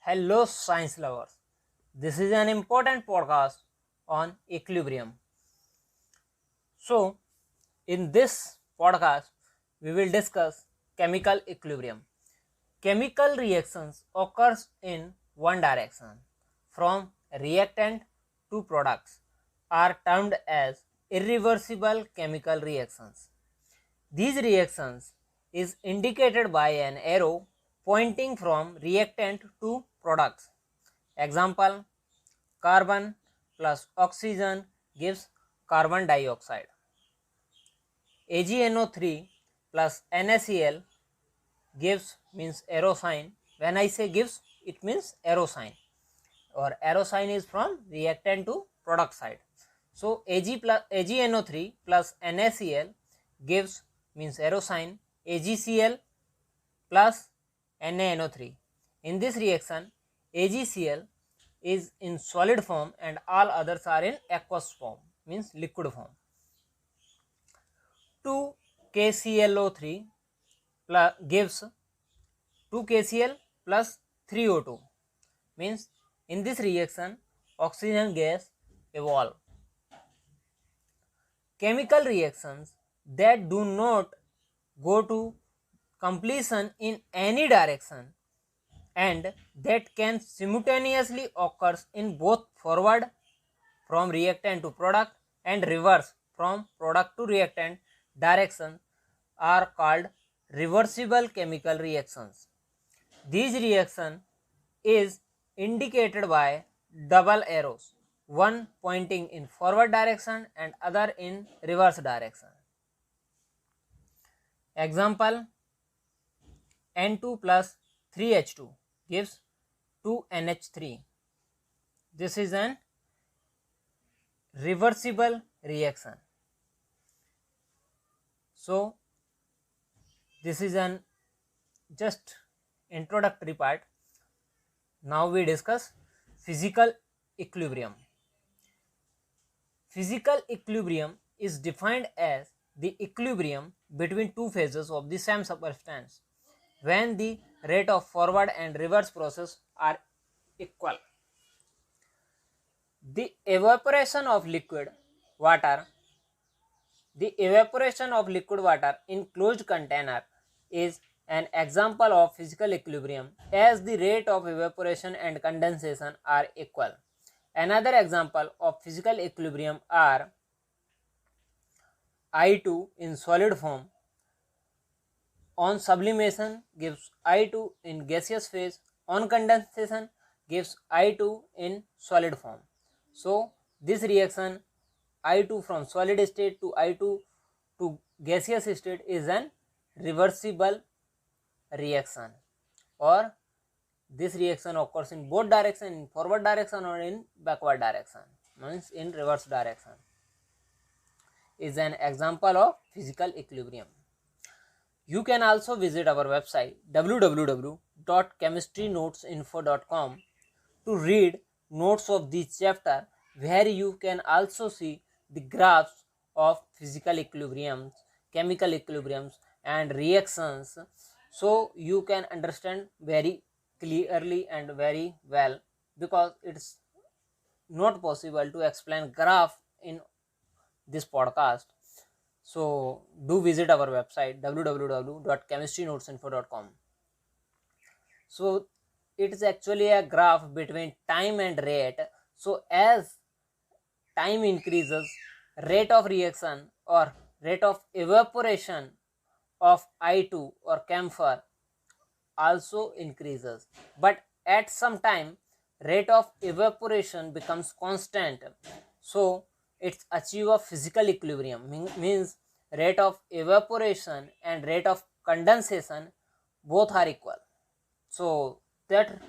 Hello, science lovers. This is an important podcast on equilibrium. So, in this podcast, we will discuss chemical equilibrium. Chemical reactions occurs in one direction from reactant to products are termed as irreversible chemical reactions. These reactions is indicated by an arrow pointing from reactant to products. Example: carbon plus oxygen gives carbon dioxide. AgNO3 plus NaCl gives means arrow sign. When I say gives, it means arrow sign, or arrow sign is from reactant to product side. So AgNO3 plus NaCl gives means arrow sign AgCl plus NaNO3. In this reaction, AgCl is in solid form and all others are in aqueous form, means liquid form. 2KClO3 gives 2KCl plus 3O2, means in this reaction oxygen gas evolve. Chemical reactions that do not go to completion in any direction and that can simultaneously occur in both forward from reactant to product and reverse from product to reactant direction are called reversible chemical reactions. These reaction is indicated by double arrows, one pointing in forward direction and other in reverse direction. Example: N2 plus 3H2 gives 2NH3. This is an reversible reaction. So this is an just introductory part. Now we discuss physical equilibrium. Physical equilibrium is defined as the equilibrium between two phases of the same substance when the rate of forward and reverse process are equal. The evaporation of liquid water in closed container is an example of physical equilibrium as the rate of evaporation and condensation are equal. Another example of physical equilibrium are I2 in solid form on sublimation gives I2 in gaseous phase, on condensation gives I2 in solid form. So this reaction I2 from solid state to I2 to gaseous state is an reversible reaction, or this reaction occurs in both direction, in forward direction or in backward direction, means in reverse direction, is an example of physical equilibrium. You can also visit our website www.chemistrynotesinfo.com to read notes of this chapter, where you can also see the graphs of physical equilibriums, chemical equilibriums and reactions, so you can understand very clearly and very well, because it's not possible to explain graph in this podcast. So do visit our website www.chemistrynotesinfo.com. So it is actually a graph between time and rate. So as time increases, rate of reaction or rate of evaporation of I2 or camphor also increases, but at some time rate of evaporation becomes constant, so it's achieve a physical equilibrium, means rate of evaporation and rate of condensation both are equal. So that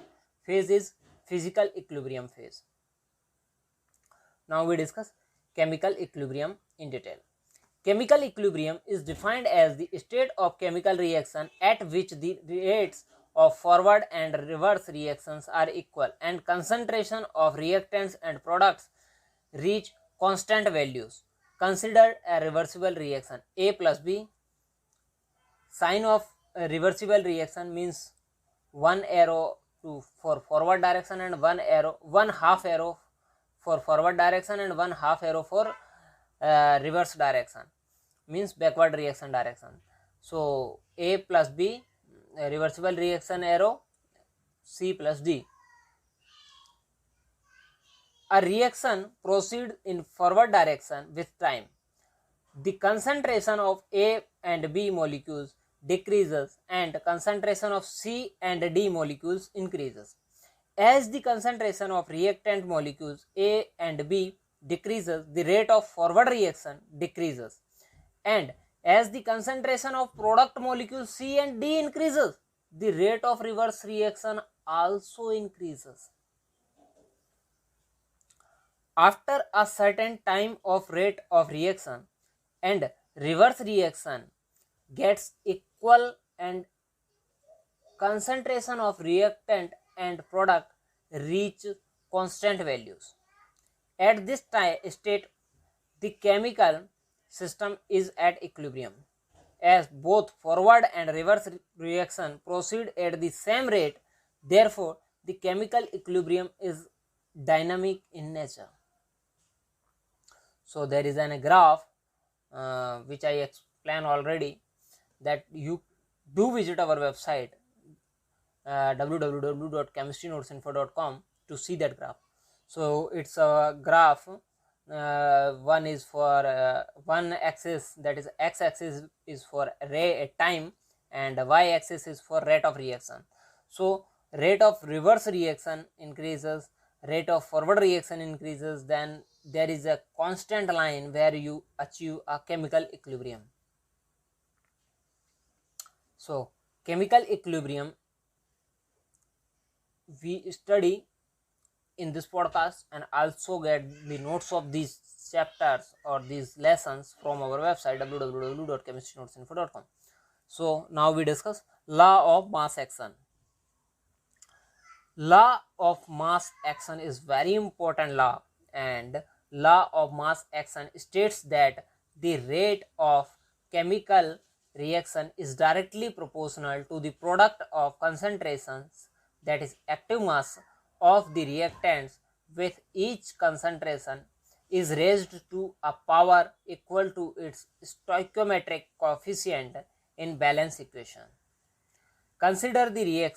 phase is physical equilibrium phase. Now we discuss chemical equilibrium in detail. Chemical equilibrium is defined as the state of chemical reaction at which the rates of forward and reverse reactions are equal and concentration of reactants and products reach constant values. Consider a reversible reaction A plus B. Sign of a reversible reaction means one arrow for forward direction and one half arrow for forward direction and one half arrow for reverse direction, means backward reaction direction. So A plus B, reversible reaction arrow, C plus D. A reaction proceeds in forward direction with time. The concentration of A and B molecules decreases and concentration of C and D molecules increases. As the concentration of reactant molecules A and B decreases, the rate of forward reaction decreases, and as the concentration of product molecules C and D increases, the rate of reverse reaction also increases. After a certain time of rate of reaction and reverse reaction gets equal and concentration of reactant and product reach constant values. At this state, the chemical system is at equilibrium, as both forward and reverse reaction proceed at the same rate. Therefore, the chemical equilibrium is dynamic in nature. So there is a graph which I explained already, that you do visit our website www.chemistrynotesinfo.com to see that graph. So it's a graph, one is for one axis, that is x-axis is for time and y-axis is for rate of reaction. So rate of reverse reaction increases, rate of forward reaction increases, then there is a constant line where you achieve a chemical equilibrium. So chemical equilibrium we study in this podcast, and also get the notes of these chapters or these lessons from our website www.chemistrynotesinfo.com. So now we discuss law of mass action. Law of mass action is very important law, and law of mass action states that the rate of chemical reaction is directly proportional to the product of concentrations, that is active mass, of the reactants with each concentration is raised to a power equal to its stoichiometric coefficient in balance equation. Consider the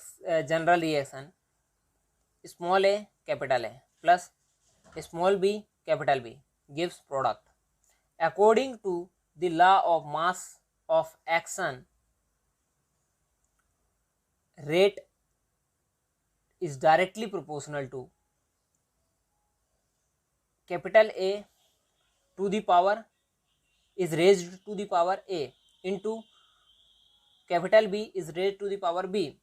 general reaction small a capital A plus small b capital B gives product. According to the law of mass of action, rate is directly proportional to capital A to the power is raised to the power A into capital B is raised to the power B.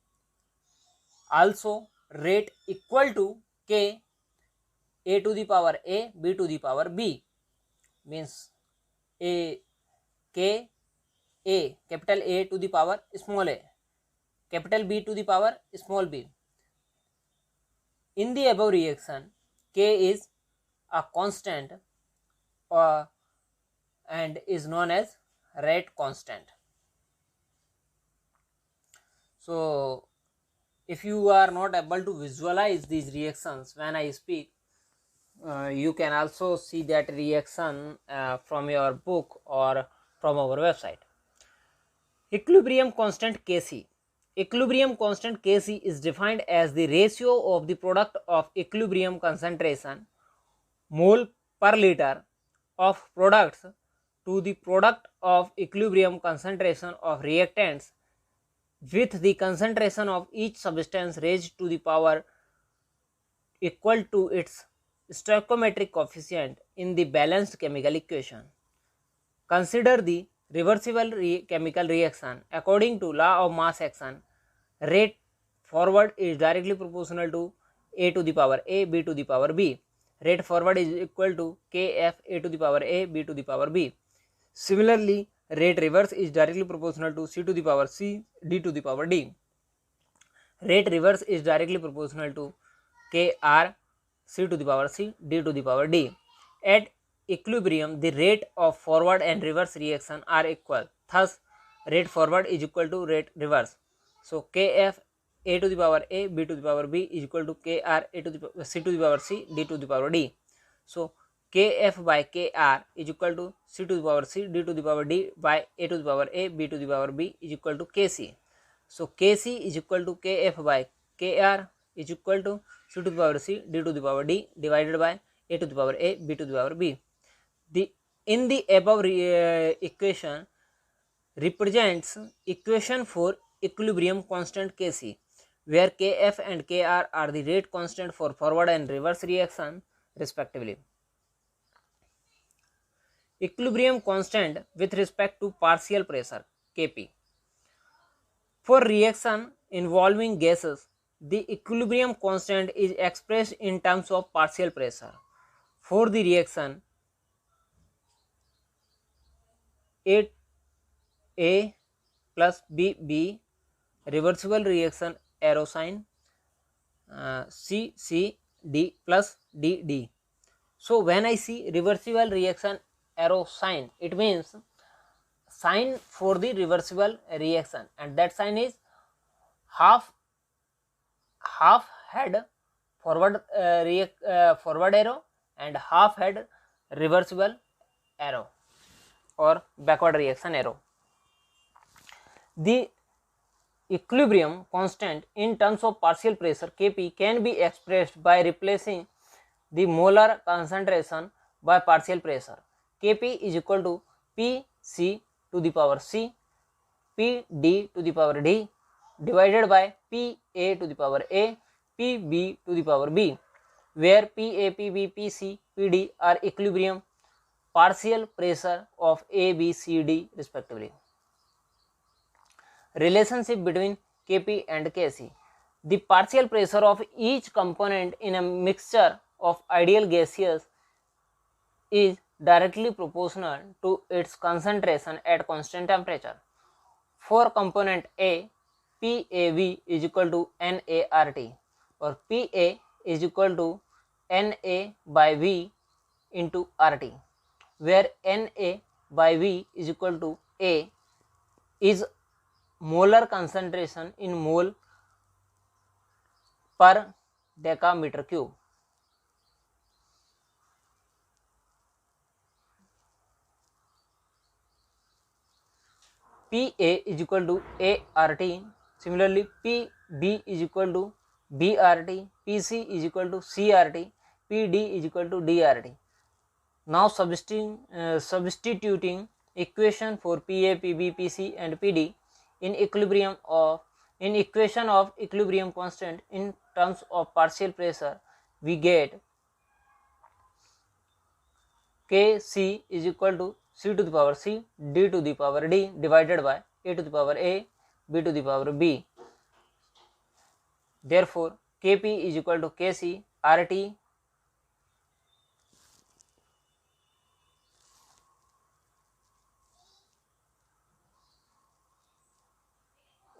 Also rate equal to K, A to the power A, B to the power B, means A, K, A, capital A to the power small a, capital B to the power small b. In the above reaction, K is a constant and is known as rate constant. So if you are not able to visualize these reactions when I speak, you can also see that reaction from your book or from our website. Equilibrium constant Kc. Equilibrium constant Kc is defined as the ratio of the product of equilibrium concentration mole per liter of products to the product of equilibrium concentration of reactants with the concentration of each substance raised to the power equal to its stoichiometric coefficient in the balanced chemical equation. Consider the reversible chemical reaction. According to law of mass action, rate forward is directly proportional to A to the power A, B to the power B. Rate forward is equal to Kf A to the power A, B to the power B. Similarly, rate reverse is directly proportional to C to the power C, D to the power D. Rate reverse is directly proportional to Kr C to the power C, D to the power D. At equilibrium, the rate of forward and reverse reaction are equal. Thus, rate forward is equal to rate reverse. So, Kf a to the power a, b to the power b is equal to kr a to the power c to the power c, d to the power d. So kf by kr is equal to c to the power c, d to the power d by a to the power a, b to the power b is equal to kc. So kc is equal to kf by kr is equal to c to the power c, d to the power d divided by a to the power a, b to the power b. In the above equation represents equation for equilibrium constant Kc, where Kf and Kr are the rate constant for forward and reverse reaction respectively. Equilibrium constant with respect to partial pressure Kp. For reaction involving gases, the equilibrium constant is expressed in terms of partial pressure. For the reaction A plus B, reversible reaction arrow sign, C, D plus D. So when I see reversible reaction arrow sign, it means sign for the reversible reaction, and that sign is half head forward forward arrow and half head reversible arrow or backward reaction arrow. The equilibrium constant in terms of partial pressure Kp can be expressed by replacing the molar concentration by partial pressure. Kp is equal to Pc to the power c, Pd to the power d divided by Pa to the power a, Pb to the power b, where Pa, Pb, Pc, Pd are equilibrium partial pressure of A, B, C, D respectively. Relationship between Kp and Kc. The partial pressure of each component in a mixture of ideal gases is directly proportional to its concentration at constant temperature. For component A, PAV is equal to NART, or PA is equal to Na by V into RT, where Na by V is equal to A is molar concentration in mole per decameter cube. Pa is equal to ART. Similarly, Pb is equal to BRT, Pc is equal to CRT, Pd is equal to DRT. Now substituting equation for Pa, Pb, Pc and Pd in equation of equilibrium constant in terms of partial pressure, we get Kc is equal to c to the power c, d to the power d divided by a to the power a, b to the power b. Therefore, Kp is equal to Kc RT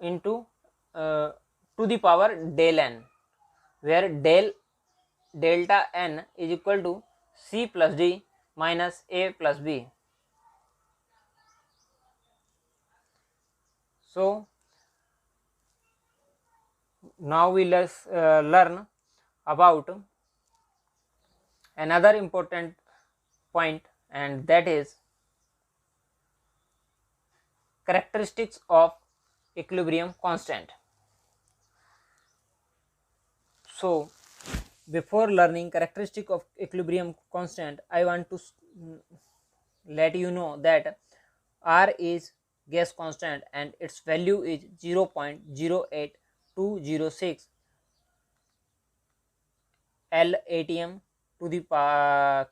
into to the power del n, where delta n is equal to c plus d minus a plus b. So now we let's learn about another important point, and that is characteristics of equilibrium constant. So before learning characteristic of equilibrium constant, I want to let you know that R is gas constant and its value is 0.08206 L atm to the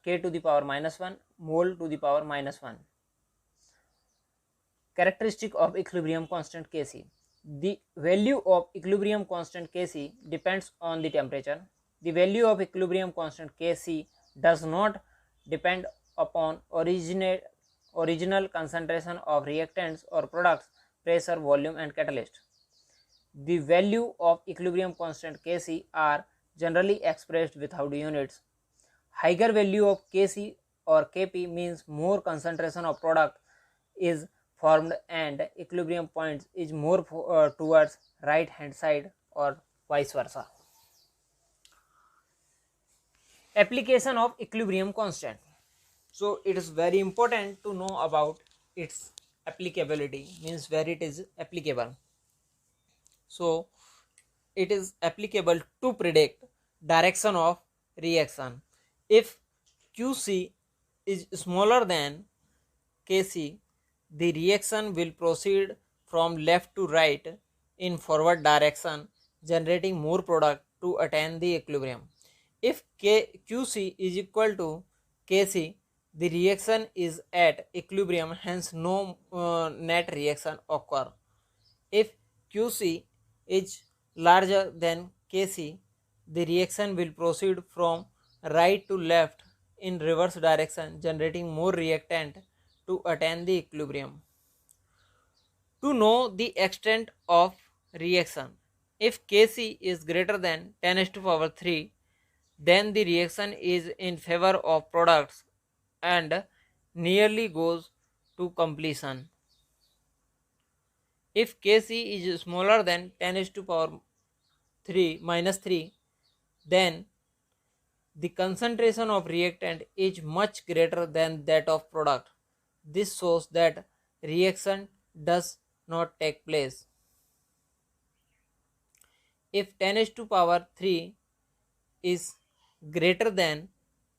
K to the power minus 1 mole to the power minus 1. Characteristic of equilibrium constant Kc. The value of equilibrium constant Kc depends on the temperature. The value of equilibrium constant Kc does not depend upon original concentration of reactants or products, pressure, volume and catalyst. The value of equilibrium constant Kc are generally expressed without units. Higher value of Kc or Kp means more concentration of product is formed and equilibrium points is more towards right hand side or vice versa. Application of equilibrium constant. So it is very important to know about its applicability, means where it is applicable. So it is applicable to predict direction of reaction. If QC is smaller than Kc, the reaction will proceed from left to right in forward direction, generating more product to attain the equilibrium. If QC is equal to Kc, the reaction is at equilibrium, hence no net reaction occur. If QC is larger than Kc, the reaction will proceed from right to left in reverse direction, generating more reactant to attain the equilibrium. To know the extent of reaction, if Kc is greater than 10⁻³ then the reaction is in favor of products and nearly goes to completion. If Kc is smaller than 10⁻³ then the concentration of reactant is much greater than that of product. This shows that reaction does not take place. If 10⁻³ is greater than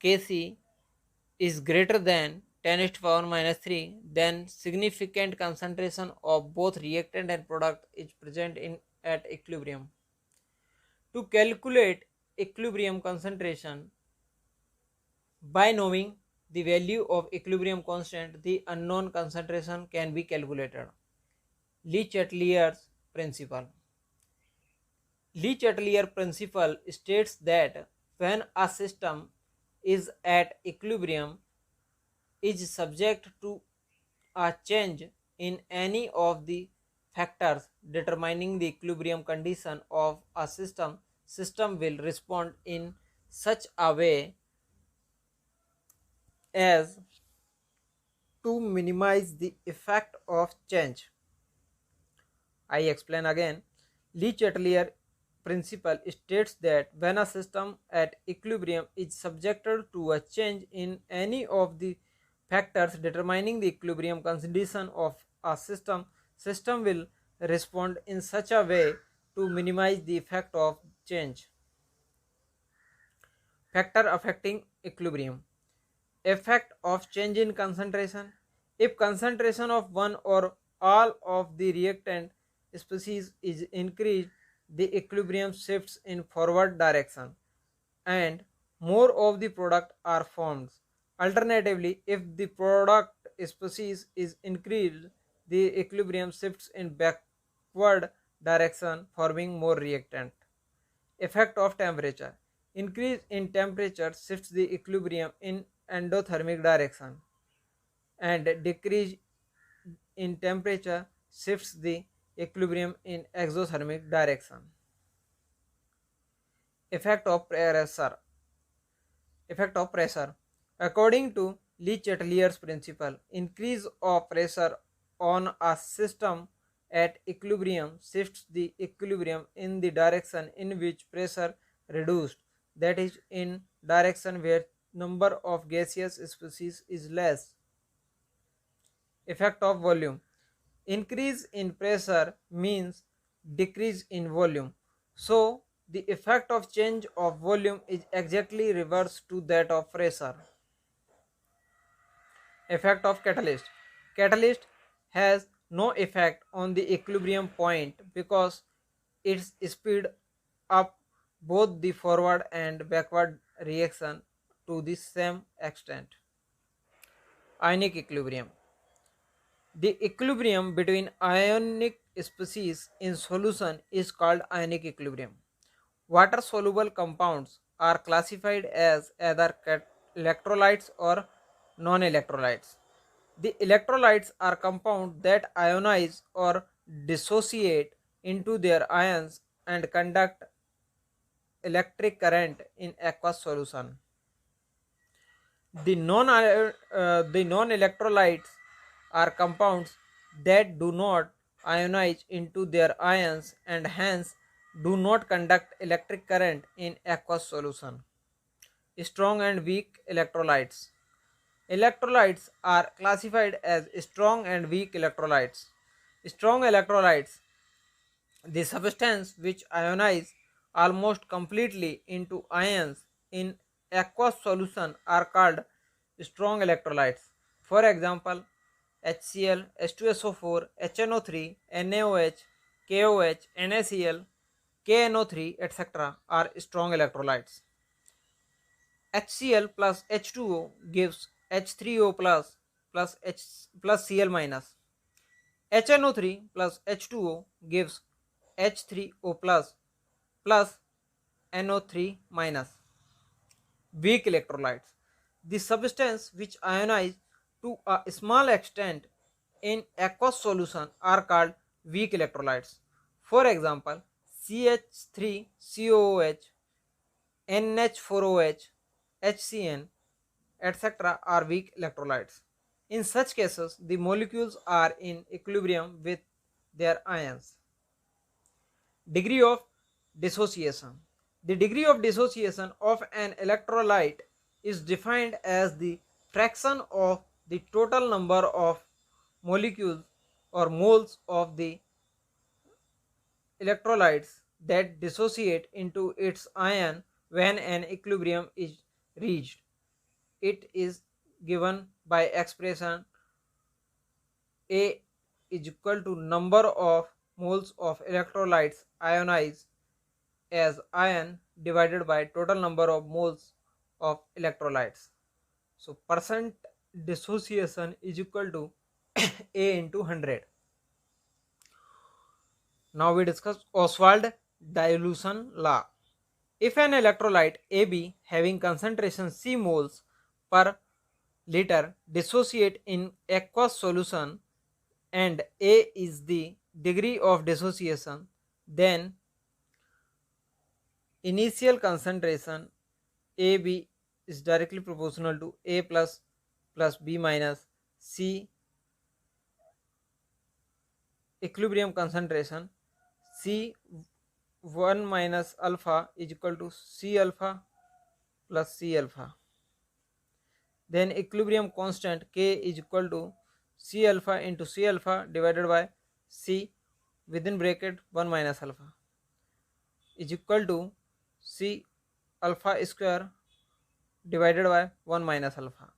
Kc is greater than 10⁻⁻³ then significant concentration of both reactant and product is present at equilibrium. To calculate equilibrium concentration by knowing the value of equilibrium constant, the unknown concentration can be calculated. Le Chatelier's principle. Le Chatelier principle states that when a system is at equilibrium, is subject to a change in any of the factors determining the equilibrium condition of a system, system will respond in such a way as to minimize the effect of change. I explain again. Le Chatelier principle states that when a system at equilibrium is subjected to a change in any of the factors determining the equilibrium condition of a system, system will respond in such a way to minimize the effect of change. Factor affecting equilibrium. Effect of change in concentration. If concentration of one or all of the reactant species is increased, the equilibrium shifts in forward direction and more of the product are formed. Alternatively, if the product species is increased, the equilibrium shifts in backward direction, forming more reactant. Effect of temperature. Increase in temperature shifts the equilibrium in endothermic direction and decrease in temperature shifts the equilibrium in exothermic direction. Effect of pressure. Effect of pressure. According to Le Chatelier's principle, increase of pressure on a system at equilibrium shifts the equilibrium in the direction in which pressure reduced, that is, in direction where number of gaseous species is less. Effect of volume. Increase in pressure means decrease in volume. So, the effect of change of volume is exactly reverse to that of pressure. Effect of catalyst. Catalyst has no effect on the equilibrium point because its speed up both the forward and backward reaction to the same extent. Ionic equilibrium. The equilibrium between ionic species in solution is called ionic equilibrium. Water soluble compounds are classified as either electrolytes or non-electrolytes. The electrolytes are compounds that ionize or dissociate into their ions and conduct electric current in aqueous solution. The non-electrolytes are compounds that do not ionize into their ions and hence do not conduct electric current in aqueous solution. Strong and weak electrolytes. Electrolytes are classified as strong and weak electrolytes. Strong electrolytes, the substance which ionize almost completely into ions in aqueous solution, are called strong electrolytes. For example, HCl, H2SO4, HNO3, NaOH, KOH, NaCl, KNO3, etc. are strong electrolytes. HCl plus H2O gives H3O plus H plus Cl minus. HNO3 plus H2O gives H3O plus NO3 minus. Weak electrolytes, the substance which ionize to a small extent in aqueous solution, are called weak electrolytes. For example, CH3COOH, NH4OH, HCN, etc. are weak electrolytes. In such cases, the molecules are in equilibrium with their ions. Degree of dissociation. The degree of dissociation of an electrolyte is defined as the fraction of the total number of molecules or moles of the electrolytes that dissociate into its ion when an equilibrium is reached. It is given by expression A is equal to number of moles of electrolytes ionized as ion divided by total number of moles of electrolytes. So percent dissociation is equal to A into 100. Now we discuss Ostwald dilution law. If an electrolyte AB having concentration C moles per liter dissociate in aqueous solution and A is the degree of dissociation, then initial concentration AB is directly proportional to A plus B minus C equilibrium concentration C1 minus alpha is equal to C alpha plus C alpha. Then equilibrium constant K is equal to C alpha into C alpha divided by C within bracket 1 minus alpha is equal to C alpha square divided by 1 minus alpha.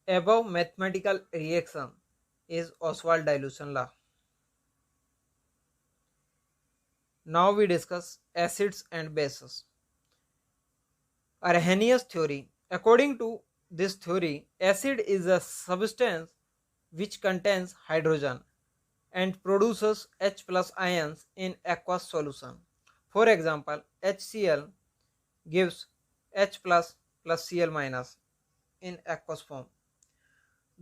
Above mathematical reaction is Ostwald dilution law. Now we discuss acids and bases. Arrhenius theory. According to this theory, acid is a substance which contains hydrogen and produces H plus ions in aqueous solution. For example, HCl gives H plus Cl minus in aqueous form.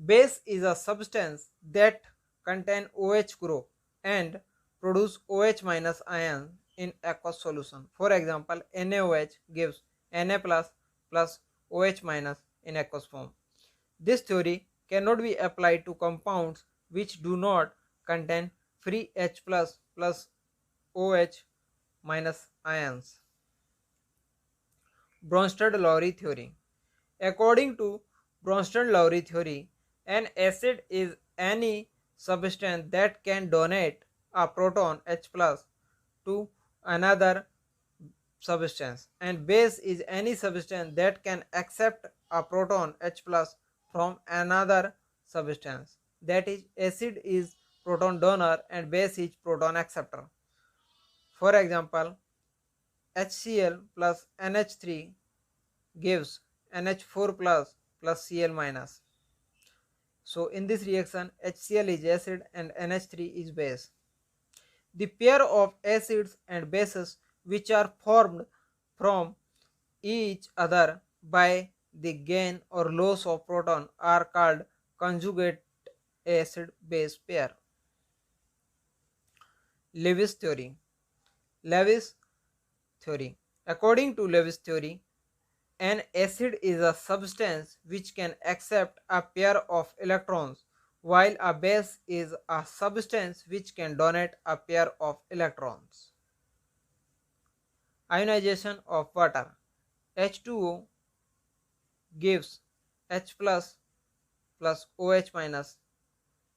Base is a substance that contain OH group and produce OH minus ion in aqueous solution. For example, NaOH gives Na plus OH minus in aqueous form. This theory cannot be applied to compounds which do not contain free H plus OH minus ions. Bronsted-Lowry theory. According to Bronsted-Lowry theory, an acid is any substance that can donate a proton H plus to another substance, and base is any substance that can accept a proton H plus from another substance. That is, acid is proton donor and base is proton acceptor. For example, HCl plus NH3 gives NH4 plus Cl minus. So in this reaction, HCl is acid and NH3 is base. The pair of acids and bases which are formed from each other by the gain or loss of proton are called conjugate acid-base pair. Lewis theory. Lewis theory. According to Lewis theory, an acid is a substance which can accept a pair of electrons while a base is a substance which can donate a pair of electrons. Ionization of water. H2O gives H plus plus OH minus.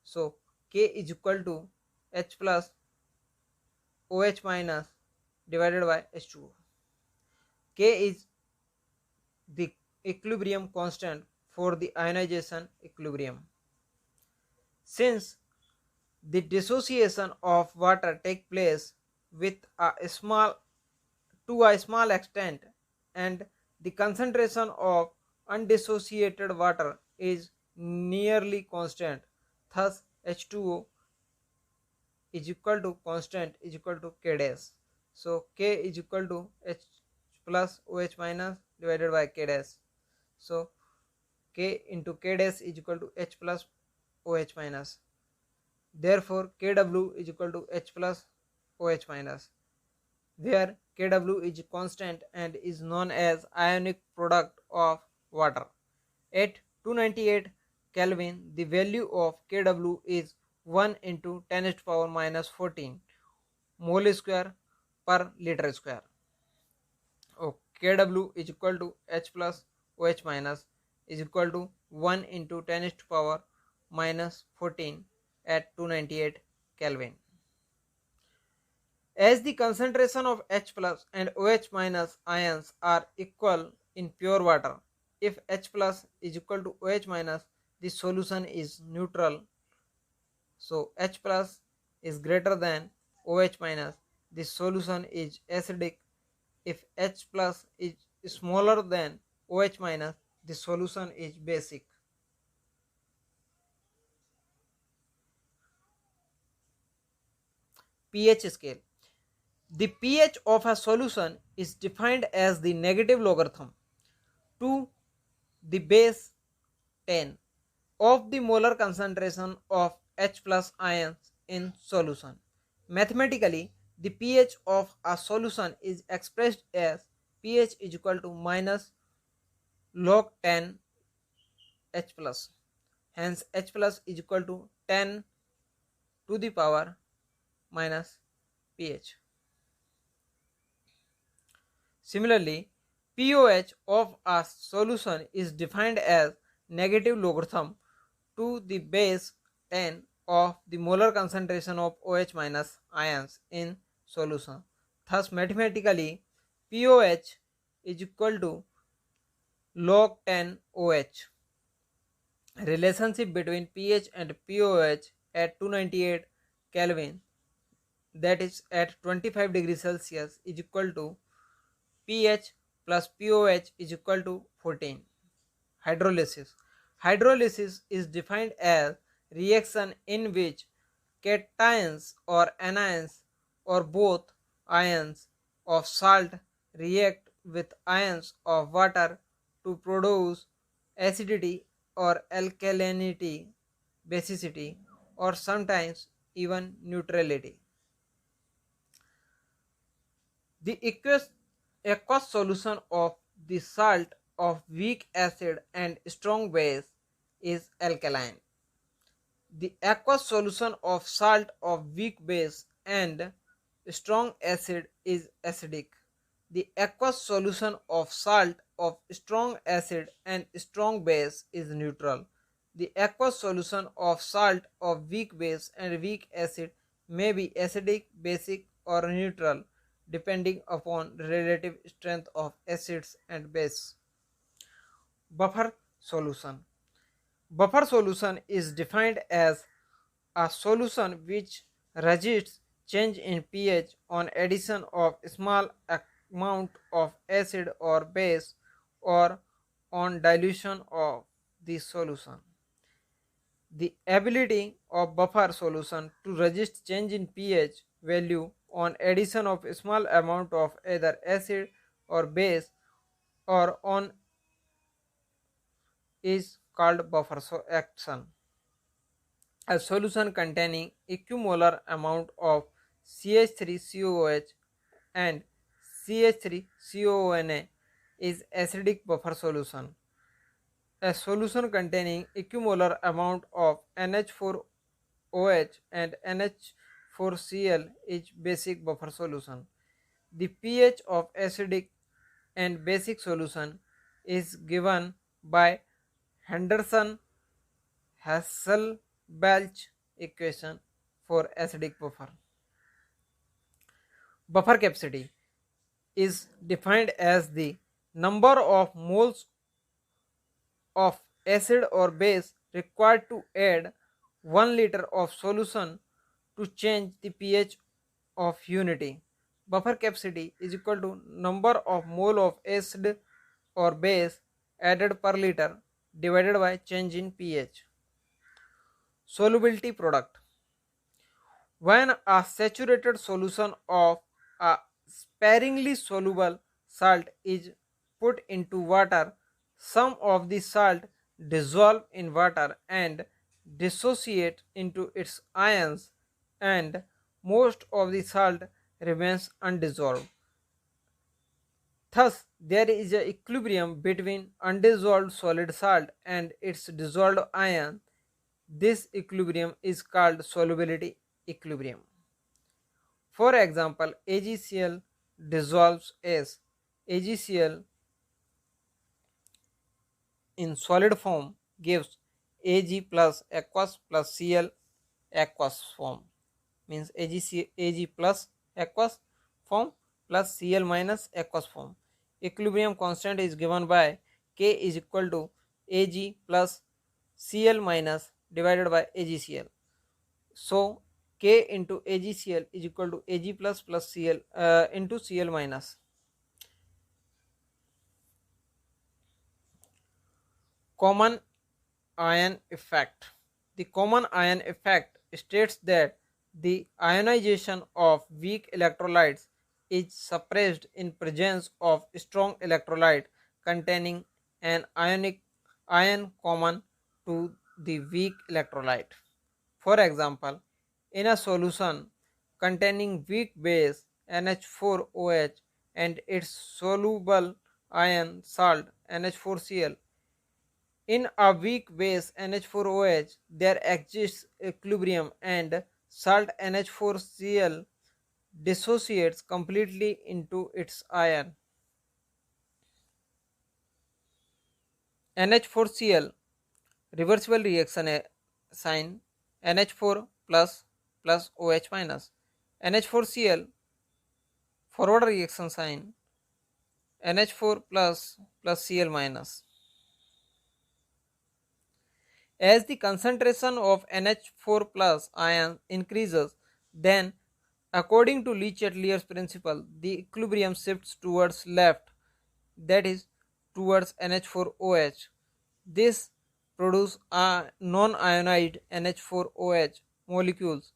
So K is equal to H plus OH minus divided by H2O. K is the equilibrium constant for the ionization equilibrium. Since the dissociation of water takes place with a small to a small extent and the concentration of undissociated water is nearly constant, thus H2O is equal to constant is equal to K dash. So K is equal to H plus OH minus divided by K dash. So K into K dash is equal to H plus OH minus. Therefore Kw is equal to H plus OH minus, where Kw is constant and is known as ionic product of water. At 298 Kelvin, the value of Kw is 1 into 10 to the power minus 14 mole square per liter square. Kw is equal to H plus OH minus is equal to 1 into 10 to the power minus 14 at 298 Kelvin. As the concentration of H plus and OH minus ions are equal in pure water, if H plus is equal to OH minus, the solution is neutral. So H plus is greater than OH minus, the solution is acidic. If H plus is smaller than OH minus, the solution is basic. pH scale. The pH of a solution is defined as the negative logarithm to the base 10 of the molar concentration of H plus ions in solution. Mathematically, the pH of a solution is expressed as pH is equal to minus log 10 H plus. Hence, H plus is equal to 10 to the power minus pH. Similarly, pOH of a solution is defined as negative logarithm to the base 10 of the molar concentration of OH minus ions in solution. Thus, mathematically, pOH is equal to log 10 OH. Relationship between pH and pOH at 298 Kelvin, that is at 25 degrees Celsius, is equal to pH plus pOH is equal to 14. Hydrolysis. Hydrolysis is defined as reaction in which cations or anions or both ions of salt react with ions of water to produce acidity or alkalinity, basicity, or sometimes even neutrality. The aqueous solution of the salt of weak acid and strong base is alkaline. The aqueous solution of salt of weak base and strong acid is acidic. The aqueous solution of salt of strong acid and strong base is neutral. The aqueous solution of salt of weak base and weak acid may be acidic, basic, or neutral depending upon relative strength of acids and base. Buffer solution. Buffer solution is defined as a solution which resists change in pH on addition of small amount of acid or base or on dilution of the solution. The ability of buffer solution to resist change in pH value on addition of small amount of either acid or base or on is called buffer action. A solution containing equimolar amount of CH3COOH and CH3COONA is acidic buffer solution. A solution containing equimolar amount of NH4OH and NH4Cl is basic buffer solution. The pH of acidic and basic solution is given by Henderson-Hasselbalch equation for acidic buffer. Buffer capacity is defined as the number of moles of acid or base required to add 1 liter of solution to change the pH of unity. Buffer capacity is equal to number of mole of acid or base added per liter divided by change in pH. Solubility product. When a saturated solution of a sparingly soluble salt is put into water, some of the salt dissolve in water and dissociate into its ions, and most of the salt remains undissolved. Thus, there is an equilibrium between undissolved solid salt and its dissolved ion. This equilibrium is called solubility equilibrium. For example, AgCl dissolves as AgCl in solid form gives Ag plus aqueous plus Cl aqueous form, means Ag plus aqueous form plus Cl minus aqueous form. Equilibrium constant is given by K is equal to Ag plus Cl minus divided by AgCl. So K into AgCl is equal to Ag plus Cl into Cl minus. Common ion effect. The common ion effect states that the ionization of weak electrolytes is suppressed in presence of strong electrolyte containing an ion common to the weak electrolyte. For example, in a solution containing weak base NH4OH and its soluble ion salt NH4Cl, in a weak base NH4OH, there exists equilibrium and salt NH4Cl dissociates completely into its ion. NH4Cl reversible reaction sign NH4 plus OH minus. NH4Cl forward reaction sign NH4 plus Cl minus. As the concentration of NH4 plus ion increases, then according to Le Chatelier's principle, the equilibrium shifts towards left, that is towards NH4OH. This produces a non-ionized NH4OH molecules.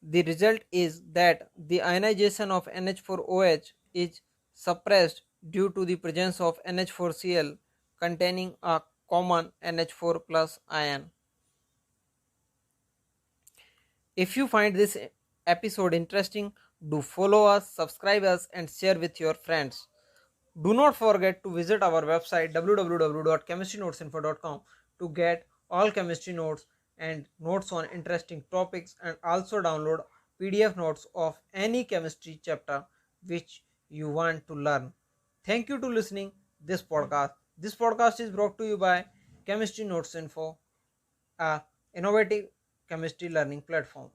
The result is that the ionization of NH4OH is suppressed due to the presence of NH4Cl containing a common NH4 plus ion. If you find this episode interesting, do follow us, subscribe us and share with your friends. Do not forget to visit our website www.chemistrynoteinfo.com to get all chemistry notes and notes on interesting topics, and also download PDF notes of any chemistry chapter which you want to learn. Thank you to listening this podcast. This podcast is brought to you by Chemistry Notes Info, a innovative chemistry learning platform.